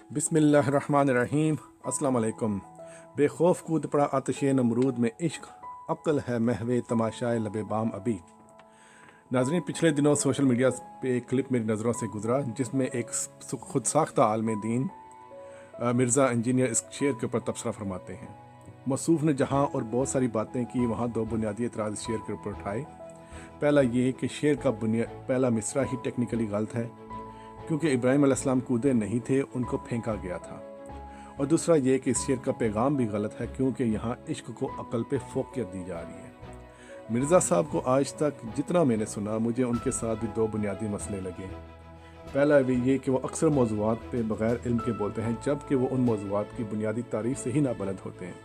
बिस्मिल्लाहिर्रहमानिर्रहीम। अस्सलाम वालेकुम। बेखौफ कूद पड़ा आतिश नमरूद में इश्क, अक्ल है महवे तमाशाए लबे बाम अभी। नाजरीन, पिछले दिनों सोशल मीडिया पे एक क्लिप मेरी नज़रों से गुजरा जिसमें एक खुद साख्ता आलम दीन मिर्ज़ा इंजीनियर इस शेर के ऊपर तबसरा फरमाते हैं। मौसूफ़ ने जहाँ और बहुत सारी बातें की, वहाँ दो बुनियादी एतराज़ शेर के ऊपर उठाए। पहला ये कि शेर का पहला मिसरा ही टेक्निकली गलत है, क्योंकि इब्राहिम अलैहिस्सलाम कूदे नहीं थे, उनको फेंका गया था। और दूसरा ये कि इस शेर का पैगाम भी गलत है, क्योंकि यहाँ इश्क को अकल पे फोकियत दी जा रही है। मिर्ज़ा साहब को आज तक जितना मैंने सुना, मुझे उनके साथ भी दो बुनियादी मसले लगे। पहला ये कि वो अक्सर मौज़ूआत पे बग़ैर इल्म के बोलते हैं, जबकि वो उन मौज़ूआत की बुनियादी तारीफ़ से ही नाबलद होते हैं।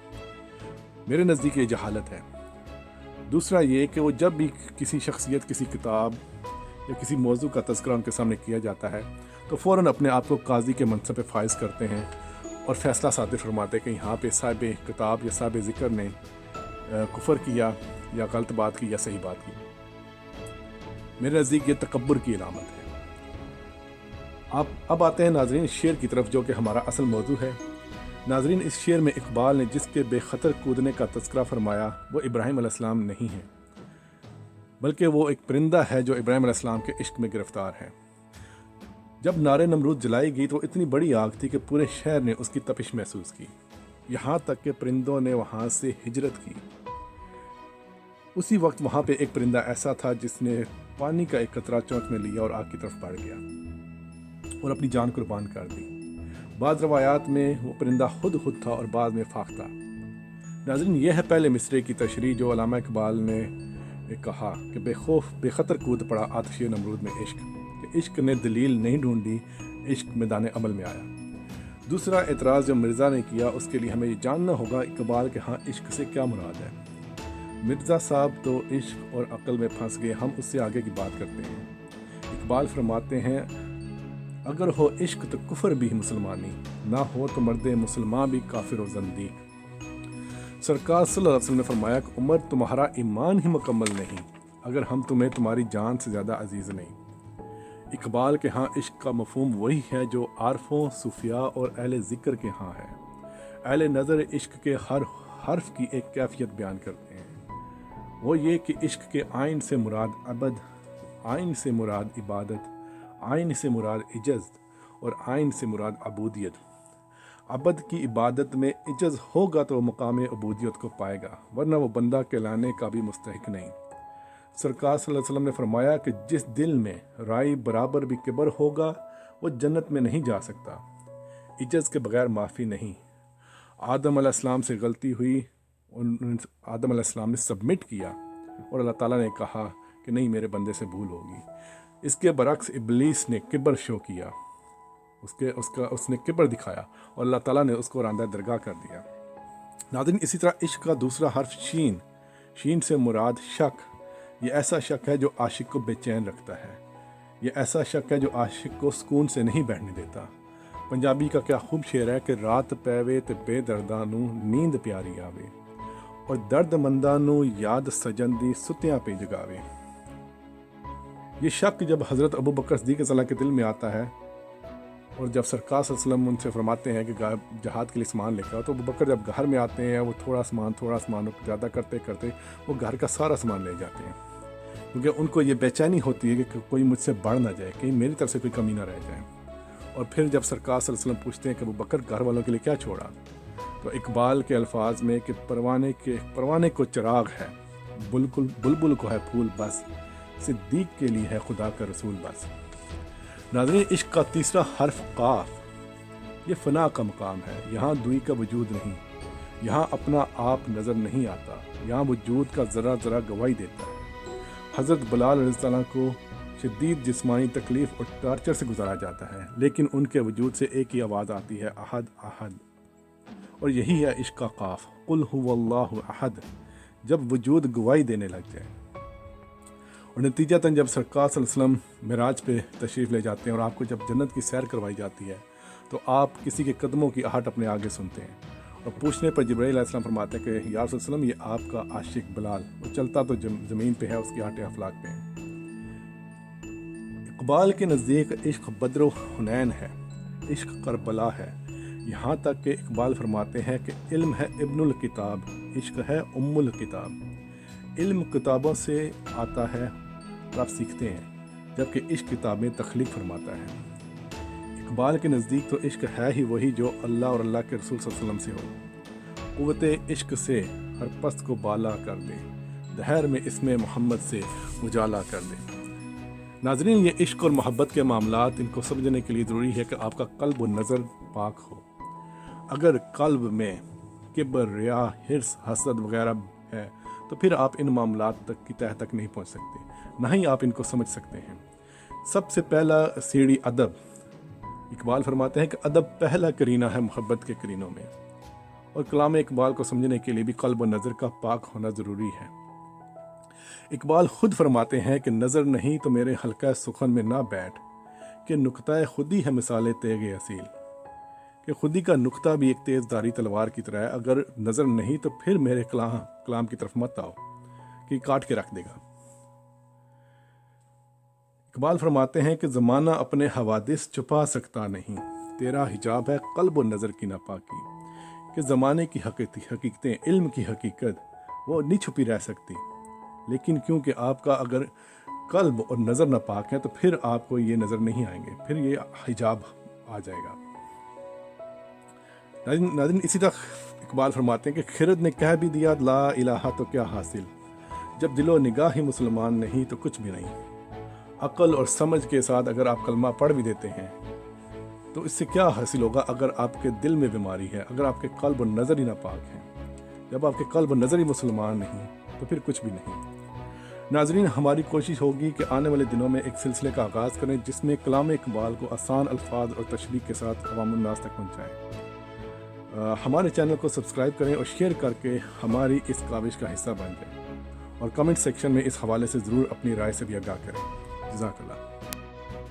मेरे नज़दीक ये जहालत है। दूसरा ये कि वो जब भी किसी शख्सियत, किसी किताब या किसी मौजू का तज़किरा उनके सामने किया जाता है तो फ़ौरन अपने आप को काजी के मनसब पे फाइज करते हैं और फ़ैसला सादिर फरमाते हैं कि यहाँ पे साहिब किताब या साहिब ज़िक्र ने कुफर किया या गलत बात की या सही बात की। मेरे नज़दीक ये तकब्बुर की इलामत है। आप अब आते हैं नाजरीन शेर की तरफ, जो कि हमारा असल मौजू है। नाजरीन, इस शेर में इकबाल ने जिसके बेखतर कूदने का तज़किरा फरमाया वो इब्राहिम अलैहिस्सलाम नहीं है, बल्कि वो एक परिंदा है जो इब्राहिम अलैहिस्सलाम के इश्क में गिरफ्तार है। जब नारे नमरूद जलाई गई तो इतनी बड़ी आग थी कि पूरे शहर ने उसकी तपिश महसूस की, यहाँ तक कि परिंदों ने वहाँ से हिजरत की। उसी वक्त वहाँ पे एक परिंदा ऐसा था जिसने पानी का एक कतरा चोंच में लिया और आग की तरफ बढ़ गया और अपनी जान कुर्बान कर दी। बाद रवायात में वो परिंदा खुद था और बाद में फाख था। नाज़रीन, यह है पहले मिसरे की तशरीह जो अल्लामा इकबाल ने कहा कि बेखौफ बेखतर कूद पड़ा आतिश नमरूद में इश्क, कि इश्क ने दलील नहीं ढूंढी, इश्क मैदान अमल में आया। दूसरा एतराज़ जो मिर्ज़ा ने किया, उसके लिए हमें ये जानना होगा इकबाल के हाँ इश्क से क्या मुराद है। मिर्ज़ा साहब तो इश्क और अक्ल में फंस गए, हम उससे आगे की बात करते हैं। इकबाल फरमाते हैं, अगर हो इश्क तो कुफर भी मुसलमानी, ना हो तो मर्दे मुसलमान भी काफिर और ज़ंदीक। सरकार सल्लल्लाहु अलैहि वसल्लम ने फरमाया कि उमर, तुम्हारा ईमान ही मुकम्मल नहीं अगर हम तुम्हें तुम्हारी जान से ज़्यादा अजीज़ नहीं। इकबाल के हाँ इश्क का मफहूम वही है जो आरफों, सूफिया और अहले ज़िक्र के हाँ है। अहले नज़र इश्क के हर हर्फ की एक कैफियत बयान करते हैं, वो ये कि इश्क के आइन से मुराद अबद, आइन से मुराद इबादत, आइन से मुराद इजज़ और आइन से मुराद अबूदियत। अबद की इबादत में इजज़ होगा तो मकाम अबूदियत को पाएगा, वरना वो बंदा कहलाने का भी मुस्तहिक नहीं। सरकार सल्लल्लाहु अलैहि वसल्लम ने फरमाया कि जिस दिल में राई बराबर भी किबर होगा वो जन्नत में नहीं जा सकता। इजज़ के बगैर माफ़ी नहीं। आदम अलैहिस्सलाम से गलती हुई, आदम अलैहिस्सलाम ने सबमिट किया और अल्लाह ताला ने कहा कि नहीं, मेरे बंदे से भूल होगी। इसके बरक्स इब्लीस ने किबर शो किया, उसने किबर दिखाया और अल्लाह ताला ने उसको रांदा दरगाह कर दिया। नाज़रीन, इसी तरह इश्क का दूसरा हर्फ शीन, शीन से मुराद शक। ये ऐसा शक है जो आशिक को बेचैन रखता है। ये ऐसा शक है जो आशिक को सुकून से नहीं बैठने देता। पंजाबी का क्या खूब शेर है कि रात पैवे ते बेदर्दा नू नींद प्यारी आवे और दर्द मंदा नू याद सजन दी सुतियां पे जगावे। ये शक जब हज़रत अबू बकर सिद्दीक़ रज़ियल्लाहु के दिल में आता है और जब सरकार सल्लल्लाहु अलैहि वसल्लम उनसे फरमाते हैं कि जहाद के लिए सामान लेकर आओ, तो अबू बकर जब घर में आते हैं वो थोड़ा सामान ज़्यादा करते करते वो घर का सारा सामान ले जाते हैं, क्योंकि उनको ये बेचैनी होती है कि कोई मुझसे बढ़ ना जाए, कहीं मेरी तरफ से कोई कमी ना रह जाए। और फिर जब सरकार सल्लल्लाहु अलैहि वसल्लम पूछते हैं कि अबू बकर घर वालों के लिए क्या छोड़ा, तो इकबाल के अल्फाज में कि परवाने को चिराग है, बुलबुल को है फूल बस, सिद्दीक के लिए है खुदा का रसूल बस। नाज़रीन, इश्क का तीसरा हर्फ काफ, ये फना का मकाम है। यहाँ दुई का वजूद नहीं, यहाँ अपना आप नज़र नहीं आता, यहाँ वजूद का ज़रा ज़रा गवाही देता है। हज़रत बिलाल रज़ियल्लाहु अन्हु को शदीद जिस्मानी तकलीफ़ और टार्चर से गुजारा जाता है, लेकिन उनके वजूद से एक ही आवाज़ आती है, अहद अहद। और यही है इश्क का काफ, कुल हुवल्लाहु अहद, जब वजूद गवाही देने लग जाए। और नतीजतन जब सरकार सल्लल्लाहु अलैहि वसल्लम मिराज पे तशरीफ़ ले जाते हैं और आपको जब जन्नत की सैर करवाई जाती है, तो आप किसी के कदमों की आहट अपने आगे सुनते हैं और पूछने पर जिब्राइल अलैहिस्सलाम फरमाते हैं कि या रसूल सल्लम, ये आपका आशिक बिलाल, वो चलता तो ज़मीन पे है, उसकी आहटें अफलाक पे हैं। इकबाल के नज़दीक इश्क बद्र हुनैन है, عشق کربلا ہے۔ یہاں تک کہ اقبال فرماتے ہیں کہ علم ہے ابن الکتاب، عشق ہے ام الکتاب۔ علم کتابوں سے آتا ہے اور آپ سیکھتے ہیں، جبکہ عشق کتابیں تخلیق فرماتا ہے۔ اقبال کے نزدیک تو عشق ہے ہی وہی جو اللہ اور اللہ کے رسول صلی اللہ علیہ وسلم سے ہو۔ قوت عشق سے ہر پست کو بالا کر دے، دہر میں اسم محمد سے اجالا کر دے۔ ناظرین، یہ عشق اور محبت کے معاملات، ان کو سمجھنے کے لیے ضروری ہے کہ آپ کا قلب و نظر پاک ہو۔ اگر قلب میں کبر، ریا، حرص، حسد وغیرہ ہے تو پھر آپ ان معاملات تک کی تہہ تک نہیں پہنچ سکتے، نہ ہی آپ ان کو سمجھ سکتے ہیں۔ سب سے پہلا سیڑھی ادب۔ اقبال فرماتے ہیں کہ ادب پہلا کرینہ ہے محبت کے کرینوں میں، اور کلام اقبال کو سمجھنے کے لیے بھی قلب و نظر کا پاک ہونا ضروری ہے۔ اقبال خود فرماتے ہیں کہ نظر نہیں تو میرے حلقہ سخن میں نہ بیٹھ، کہ نقطہ خودی ہے مثال تیغ اصیل، کہ خودی کا نقطہ بھی ایک تیز دھاری تلوار کی طرح ہے۔ اگر نظر نہیں تو پھر میرے کلام کی طرف مت آؤ کہ کاٹ کے رکھ دے گا۔ اقبال فرماتے ہیں کہ زمانہ اپنے حوادث چھپا سکتا نہیں، تیرا حجاب ہے قلب و نظر کی ناپاکی، کہ زمانے کی حقیقتیں، علم کی حقیقت وہ نہیں چھپی رہ سکتی، لیکن کیونکہ آپ کا اگر قلب اور نظر ناپاک ہے تو پھر آپ کو یہ نظر نہیں آئیں گے، پھر یہ حجاب آ جائے گا۔ ناظرین، اسی طرح اقبال فرماتے ہیں کہ خرد نے کہہ بھی دیا لا الہ تو کیا حاصل، جب دل و نگاہ ہی مسلمان نہیں تو کچھ بھی نہیں۔ عقل اور سمجھ کے ساتھ اگر آپ کلمہ پڑھ بھی دیتے ہیں تو اس سے کیا حاصل ہوگا اگر آپ کے دل میں بیماری ہے، اگر آپ کے قلب و نظر ہی ناپاک ہے۔ جب آپ کے قلب و نظر ہی مسلمان نہیں تو پھر کچھ بھی نہیں۔ ناظرین، ہماری کوشش ہوگی کہ آنے والے دنوں میں ایک سلسلے کا آغاز کریں جس میں کلام اقبال کو آسان الفاظ اور تشریح کے ساتھ عوام الناس تک پہنچائیں۔ ہمارے چینل کو سبسکرائب کریں اور شیئر کر کے ہماری اس کاوش کا حصہ بن جائیں، اور کمنٹ سیکشن میں اس حوالے سے ضرور اپنی رائے سے بھی آگاہ کریں۔ جزاک اللہ۔